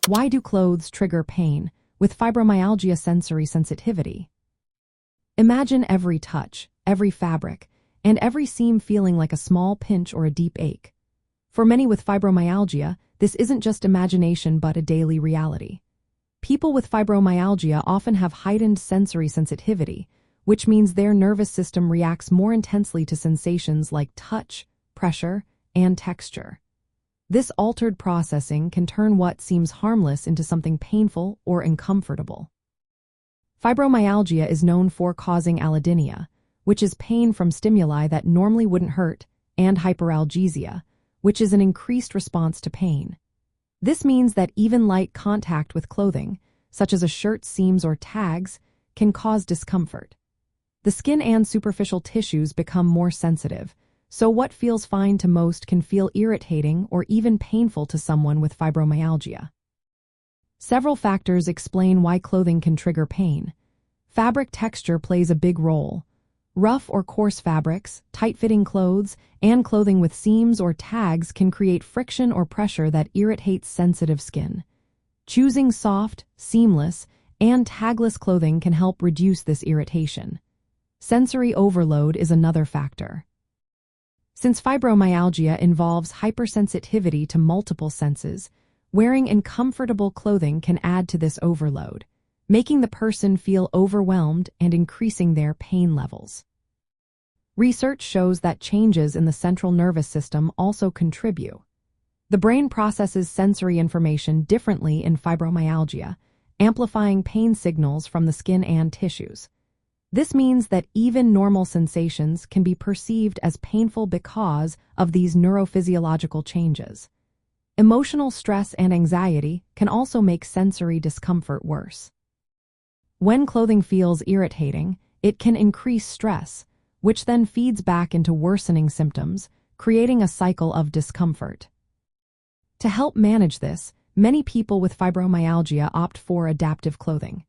Why do clothes trigger pain with fibromyalgia sensory sensitivity? Imagine every touch, every fabric, and every seam feeling like a small pinch or a deep ache. For many with fibromyalgia, this isn't just imagination but a daily reality. People with fibromyalgia often have heightened sensory sensitivity, which means their nervous system reacts more intensely to sensations like touch, pressure, and texture. This altered processing can turn what seems harmless into something painful or uncomfortable. Fibromyalgia is known for causing allodynia, which is pain from stimuli that normally wouldn't hurt, and hyperalgesia, which is an increased response to pain. This means that even light contact with clothing, such as a shirt's seams or tags, can cause discomfort. The skin and superficial tissues become more sensitive, so what feels fine to most can feel irritating or even painful to someone with fibromyalgia. Several factors explain why clothing can trigger pain. Fabric texture plays a big role. Rough or coarse fabrics, tight-fitting clothes, and clothing with seams or tags can create friction or pressure that irritates sensitive skin. Choosing soft, seamless, and tagless clothing can help reduce this irritation. Sensory overload is another factor. Since fibromyalgia involves hypersensitivity to multiple senses, wearing uncomfortable clothing can add to this overload, making the person feel overwhelmed and increasing their pain levels. Research shows that changes in the central nervous system also contribute. The brain processes sensory information differently in fibromyalgia, amplifying pain signals from the skin and tissues. This means that even normal sensations can be perceived as painful because of these neurophysiological changes. Emotional stress and anxiety can also make sensory discomfort worse. When clothing feels irritating, it can increase stress, which then feeds back into worsening symptoms, creating a cycle of discomfort. To help manage this, many people with fibromyalgia opt for adaptive clothing.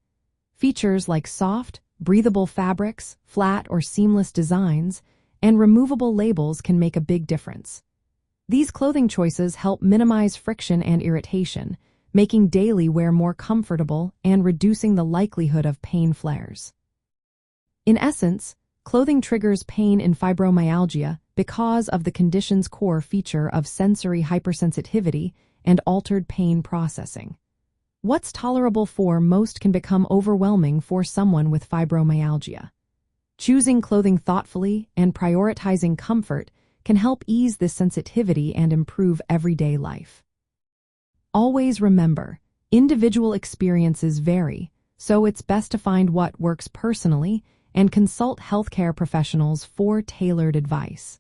Features like soft, breathable fabrics, flat or seamless designs, and removable labels can make a big difference. These clothing choices help minimize friction and irritation, making daily wear more comfortable and reducing the likelihood of pain flares. In essence, clothing triggers pain in fibromyalgia because of the condition's core feature of sensory hypersensitivity and altered pain processing. What's tolerable for most can become overwhelming for someone with fibromyalgia. Choosing clothing thoughtfully and prioritizing comfort can help ease this sensitivity and improve everyday life. Always remember, individual experiences vary, so it's best to find what works personally and consult healthcare professionals for tailored advice.